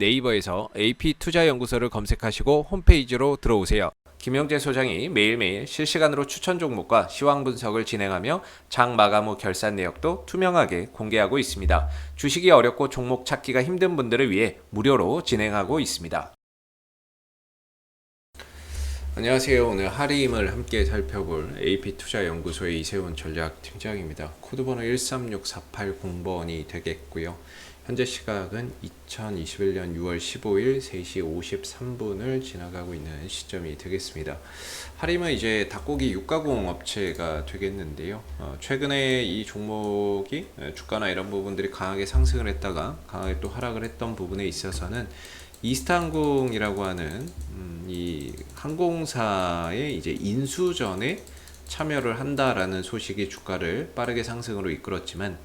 네이버에서 AP투자연구소를 검색하시고 홈페이지로 들어오세요. 김영재 소장이 매일매일 실시간으로 추천 종목과 시황 분석을 진행하며 장 마감 후 결산 내역도 투명하게 공개하고 있습니다. 주식이 어렵고 종목 찾기가 힘든 분들을 위해 무료로 진행하고 있습니다. 안녕하세요. 오늘 하림을 함께 살펴볼 AP투자연구소의 이세훈 전략팀장입니다. 코드번호 136480번이 되겠고요. 현재 시각은 2021년 6월 15일 3시 53분을 지나가고 있는 시점이 되겠습니다. 하림은 이제 닭고기 육가공 업체가 되겠는데요. 최근에 이 종목이 주가나 이런 부분들이 강하게 상승을 했다가 강하게 또 하락을 했던 부분에 있어서는 이스타항공이라고 하는 이 항공사의 이제 인수전에 참여를 한다라는 소식이 주가를 빠르게 상승으로 이끌었지만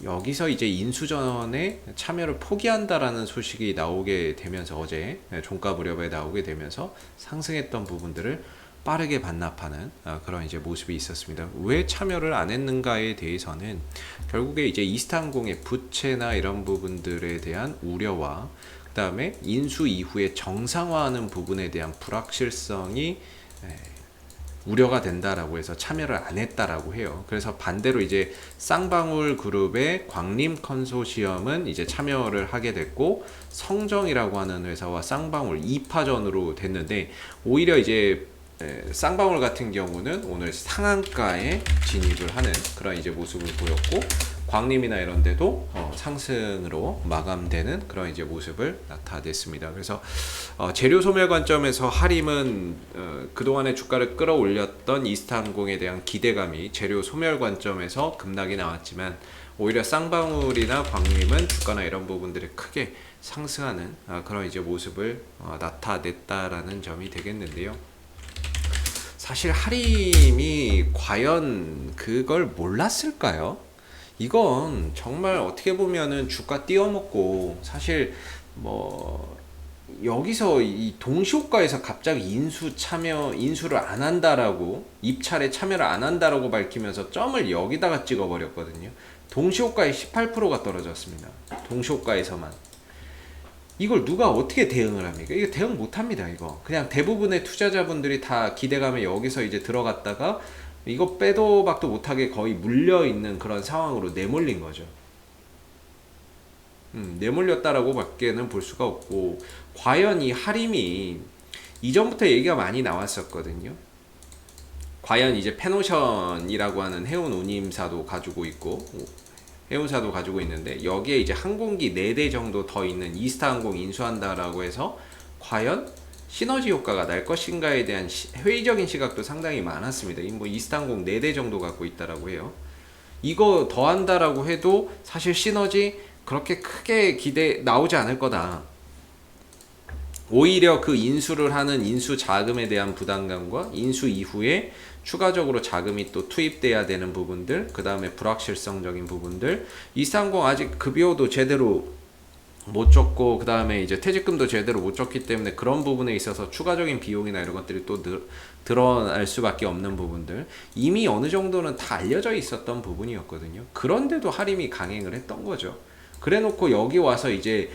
여기서 이제 인수전에 참여를 포기한다라는 소식이 나오게 되면서 어제 종가 무렵에 나오게 되면서 상승했던 부분들을 빠르게 반납하는 그런 이제 모습이 있었습니다. 왜 참여를 안 했는가에 대해서는 결국에 이제 이스타항공의 부채나 이런 부분들에 대한 우려와 그 다음에 인수 이후에 정상화하는 부분에 대한 불확실성이 우려가 된다라고 해서 참여를 안 했다라고 해요. 그래서 반대로 이제 쌍방울 그룹의 광림 컨소시엄은 이제 참여를 하게 됐고, 성정이라고 하는 회사와 쌍방울 2파전으로 됐는데, 오히려 이제 쌍방울 같은 경우는 오늘 상한가에 진입을 하는 그런 이제 모습을 보였고, 광림이나 이런 데도 상승으로 마감되는 그런 이제 모습을 나타냈습니다. 그래서 재료 소멸 관점에서 하림은 그동안의 주가를 끌어올렸던 이스타항공에 대한 기대감이 재료 소멸 관점에서 급락이 나왔지만, 오히려 쌍방울이나 광림은 주가나 이런 부분들이 크게 상승하는 그런 이제 모습을 나타냈다라는 점이 되겠는데요. 사실 하림이 과연 그걸 몰랐을까요? 이건 정말 어떻게 보면은 주가 띄어먹고, 사실 뭐 여기서 이 동시호가에서 갑자기 인수를 안 한다라고, 입찰에 참여를 안 한다라고 밝히면서 점을 여기다가 찍어버렸거든요. 동시호가에 18%가 떨어졌습니다. 동시호가에서만. 이걸 누가 어떻게 대응을 합니까? 이거 대응 못 합니다. 이거 그냥 대부분의 투자자분들이 다 기대감에 여기서 이제 들어갔다가 이거 빼도 박도 못하게 거의 물려있는 그런 상황으로 내몰린 거죠. 내몰렸다라고 밖에는 볼 수가 없고, 과연 이 하림이 이전부터 얘기가 많이 나왔었거든요. 과연 이제 페노션이라고 하는 해운 운임사도 가지고 있고, 해운사도 가지고 있는데, 여기에 이제 항공기 4대 정도 더 있는 이스타항공 인수한다라고 해서 과연 시너지 효과가 날 것인가에 대한 회의적인 시각도 상당히 많았습니다. 뭐 이스타항공 4대 정도 갖고 있다라고 해요. 이거 더 한다라고 해도 사실 시너지 그렇게 크게 나오지 않을 거다. 오히려 그 인수를 하는 인수 자금에 대한 부담감과 인수 이후에 추가적으로 자금이 또 투입돼야 되는 부분들, 그 다음에 불확실성적인 부분들, 이스타항공 아직 급여도 제대로 못 줬고, 그 다음에 이제 퇴직금도 제대로 못 줬기 때문에 그런 부분에 있어서 추가적인 비용이나 이런 것들이 또 드러날 수밖에 없는 부분들, 이미 어느 정도는 다 알려져 있었던 부분이었거든요. 그런데도 하림이 강행을 했던 거죠. 그래 놓고 여기 와서 이제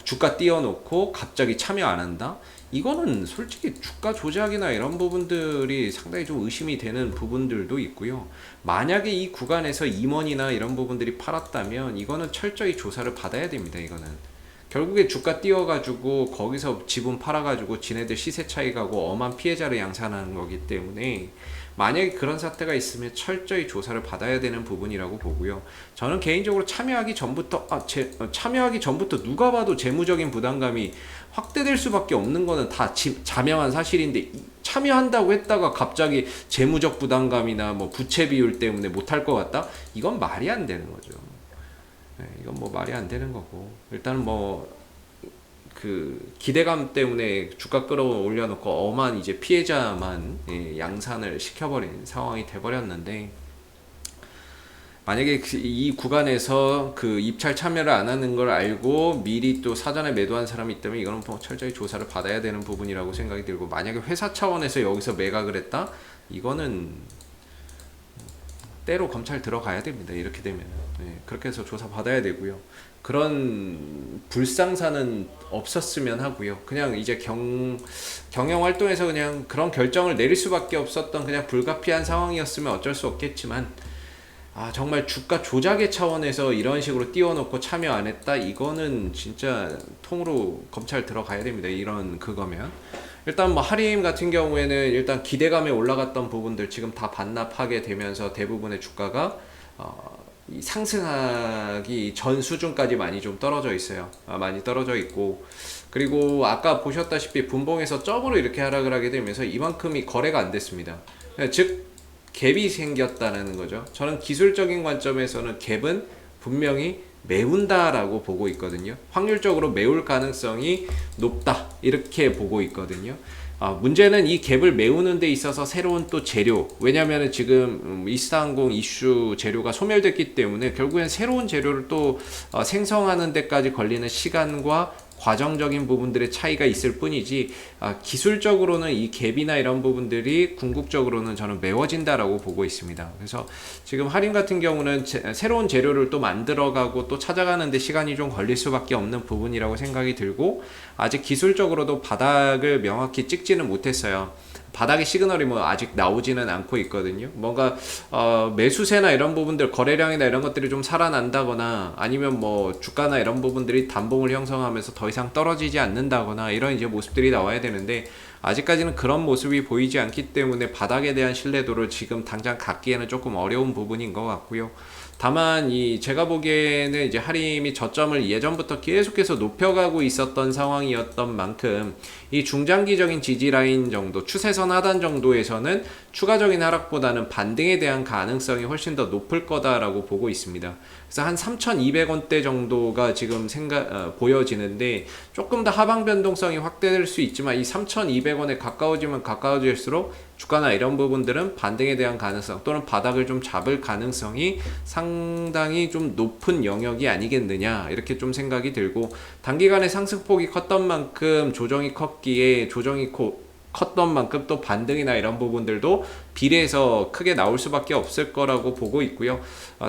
주가 띄워놓고 갑자기 참여 안 한다? 이거는 솔직히 주가 조작이나 이런 부분들이 상당히 좀 의심이 되는 부분들도 있고요. 만약에 이 구간에서 임원이나 이런 부분들이 팔았다면 이거는 철저히 조사를 받아야 됩니다. 이거는 결국에 주가 띄워가지고 거기서 지분 팔아가지고 지네들 시세 차이 가고 엄한 피해자를 양산하는 거기 때문에, 만약에 그런 사태가 있으면 철저히 조사를 받아야 되는 부분이라고 보고요. 저는 개인적으로 참여하기 전부터 누가 봐도 재무적인 부담감이 확대될 수밖에 없는 거는 다 자명한 사실인데, 참여한다고 했다가 갑자기 재무적 부담감이나 뭐 부채 비율 때문에 못할 것 같다? 이건 말이 안 되는 거죠. 이건 뭐 말이 안 되는 거고, 일단은 뭐 그 기대감 때문에 주가 끌어올려놓고 엄한 이제 피해자만 양산을 시켜버린 상황이 돼버렸는데, 만약에 이 구간에서 그 입찰 참여를 안 하는 걸 알고 미리 또 사전에 매도한 사람이 있다면 이거는 뭐 철저히 조사를 받아야 되는 부분이라고 생각이 들고, 만약에 회사 차원에서 여기서 매각을 했다? 이거는 때로 검찰 들어가야 됩니다. 이렇게 되면 그렇게 해서 조사 받아야 되고요. 그런 불상사는 없었으면 하고요. 그냥 이제 경영 활동에서 그냥 그런 결정을 내릴 수밖에 없었던 그냥 불가피한 상황이었으면 어쩔 수 없겠지만, 정말 주가 조작의 차원에서 이런 식으로 띄워놓고 참여 안 했다? 이거는 진짜 통으로 검찰 들어가야 됩니다. 이런 그거면. 일단 뭐 하림 같은 경우에는 일단 기대감에 올라갔던 부분들 지금 다 반납하게 되면서 대부분의 주가가 이 상승하기 전 수준까지 많이 좀 떨어져 있어요. 많이 떨어져 있고, 그리고 아까 보셨다시피 분봉에서 점으로 이렇게 하락을 하게 되면서 이만큼이 거래가 안 됐습니다. 즉 갭이 생겼다는 거죠. 저는 기술적인 관점에서는 갭은 분명히 메운다라고 보고 있거든요. 확률적으로 메울 가능성이 높다 이렇게 보고 있거든요. 문제는 이 갭을 메우는 데 있어서 새로운 또 재료, 왜냐하면 지금 이스타항공 이슈 재료가 소멸됐기 때문에 결국엔 새로운 재료를 또 생성하는 데까지 걸리는 시간과 과정적인 부분들의 차이가 있을 뿐이지, 기술적으로는 이 갭이나 이런 부분들이 궁극적으로는 저는 메워진다라고 보고 있습니다. 그래서 지금 할인 같은 경우는 새로운 재료를 또 만들어가고 또 찾아가는데 시간이 좀 걸릴 수밖에 없는 부분이라고 생각이 들고, 아직 기술적으로도 바닥을 명확히 찍지는 못했어요. 바닥의 시그널이 뭐 아직 나오지는 않고 있거든요. 뭔가 매수세나 이런 부분들, 거래량이나 이런 것들이 좀 살아난다거나, 아니면 뭐 주가나 이런 부분들이 단봉을 형성하면서 더 이상 떨어지지 않는다거나, 이런 이제 모습들이 나와야 되는데 아직까지는 그런 모습이 보이지 않기 때문에 바닥에 대한 신뢰도를 지금 당장 갖기에는 조금 어려운 부분인 것 같고요. 다만 제가 보기에는 이제 하림이 저점을 예전부터 계속해서 높여가고 있었던 상황이었던 만큼 이 중장기적인 지지 라인 정도, 추세선 하단 정도에서는 추가적인 하락보다는 반등에 대한 가능성이 훨씬 더 높을 거다라고 보고 있습니다. 그래서 한 3,200원대 정도가 지금 보여지는데, 조금 더 하방 변동성이 확대될 수 있지만 이 3,200원에 가까워지면 가까워질수록 주가나 이런 부분들은 반등에 대한 가능성 또는 바닥을 좀 잡을 가능성이 상당히 좀 높은 영역이 아니겠느냐, 이렇게 좀 생각이 들고, 단기간에 상승폭이 컸던 만큼 조정이 컸기에 컸던 만큼 또 반등이나 이런 부분들도 비례해서 크게 나올 수밖에 없을 거라고 보고 있고요.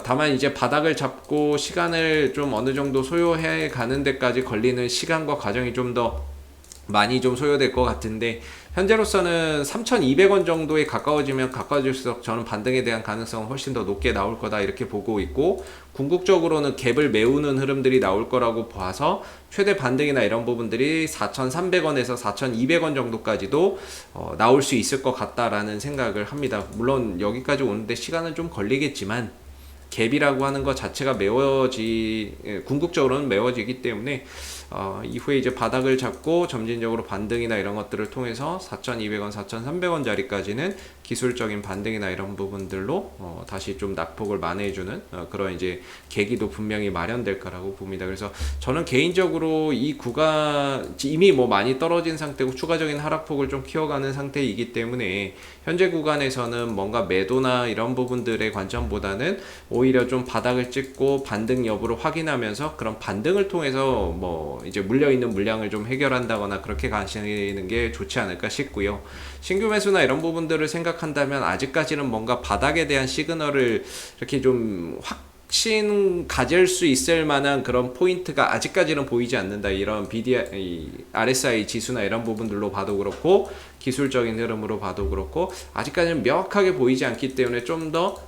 다만 이제 바닥을 잡고 시간을 좀 어느 정도 소요해 가는 데까지 걸리는 시간과 과정이 좀 더 많이 좀 소요될 것 같은데, 현재로서는 3,200원 정도에 가까워지면 가까워질수록 저는 반등에 대한 가능성은 훨씬 더 높게 나올 거다 이렇게 보고 있고, 궁극적으로는 갭을 메우는 흐름들이 나올 거라고 봐서 최대 반등이나 이런 부분들이 4,300원에서 4,200원 정도까지도 나올 수 있을 것 같다라는 생각을 합니다. 물론 여기까지 오는데 시간은 좀 걸리겠지만 갭이라고 하는 것 자체가 궁극적으로는 메워지기 때문에 이후에 이제 바닥을 잡고 점진적으로 반등이나 이런 것들을 통해서 4,200원, 4,300원 자리까지는 기술적인 반등이나 이런 부분들로 다시 좀 낙폭을 만회해주는 그런 이제 계기도 분명히 마련될 거라고 봅니다. 그래서 저는 개인적으로 이 구간 이미 뭐 많이 떨어진 상태고 추가적인 하락폭을 좀 키워가는 상태이기 때문에 현재 구간에서는 뭔가 매도나 이런 부분들의 관점보다는 오히려 좀 바닥을 찍고 반등 여부를 확인하면서 그런 반등을 통해서 뭐 이제 물려있는 물량을 좀 해결한다거나 그렇게 가시는 게 좋지 않을까 싶고요. 신규 매수나 이런 부분들을 생각한다면 아직까지는 뭔가 바닥에 대한 시그널을 이렇게 좀 확신 가질 수 있을 만한 그런 포인트가 아직까지는 보이지 않는다. 이런 RSI 지수나 이런 부분들로 봐도 그렇고 기술적인 흐름으로 봐도 그렇고 아직까지는 명확하게 보이지 않기 때문에 좀 더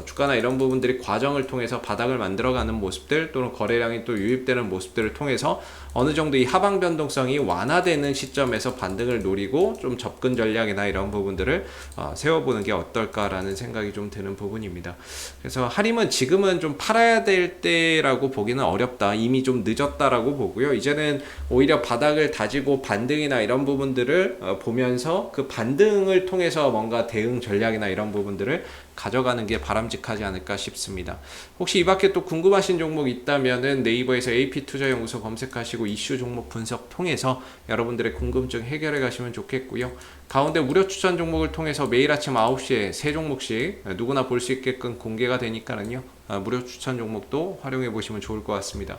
주가나 이런 부분들이 과정을 통해서 바닥을 만들어가는 모습들 또는 거래량이 또 유입되는 모습들을 통해서 어느 정도 이 하방 변동성이 완화되는 시점에서 반등을 노리고 좀 접근 전략이나 이런 부분들을 세워보는 게 어떨까라는 생각이 좀 드는 부분입니다. 그래서 하림은 지금은 좀 팔아야 될 때라고 보기는 어렵다. 이미 좀 늦었다라고 보고요. 이제는 오히려 바닥을 다지고 반등이나 이런 부분들을 보면서 그 반등을 통해서 뭔가 대응 전략이나 이런 부분들을 가져가는 게 바람직하지 않을까 싶습니다. 혹시 이 밖에 또 궁금하신 종목 있다면은 네이버에서 AP투자연구소 검색하시고 이슈 종목 분석 통해서 여러분들의 궁금증 해결해 가시면 좋겠고요. 가운데 무료 추천 종목을 통해서 매일 아침 9시에 3종목씩 누구나 볼 수 있게끔 공개가 되니까는요. 무료 추천 종목도 활용해 보시면 좋을 것 같습니다.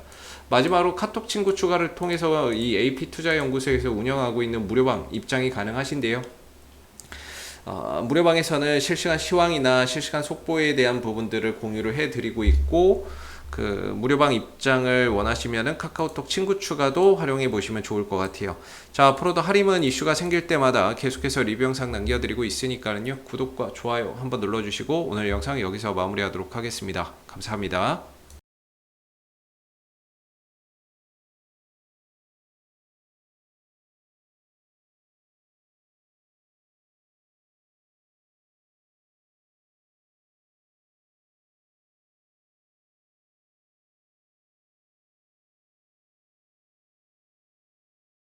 마지막으로 카톡 친구 추가를 통해서 이 AP투자연구소에서 운영하고 있는 무료방 입장이 가능하신데요. 무료방에서는 실시간 시황이나 실시간 속보에 대한 부분들을 공유를 해드리고 있고, 그 무료방 입장을 원하시면은 카카오톡 친구 추가도 활용해 보시면 좋을 것 같아요. 자, 앞으로도 하림은 이슈가 생길 때마다 계속해서 리뷰 영상 남겨드리고 있으니까요. 구독과 좋아요 한번 눌러주시고 오늘 영상 여기서 마무리하도록 하겠습니다. 감사합니다.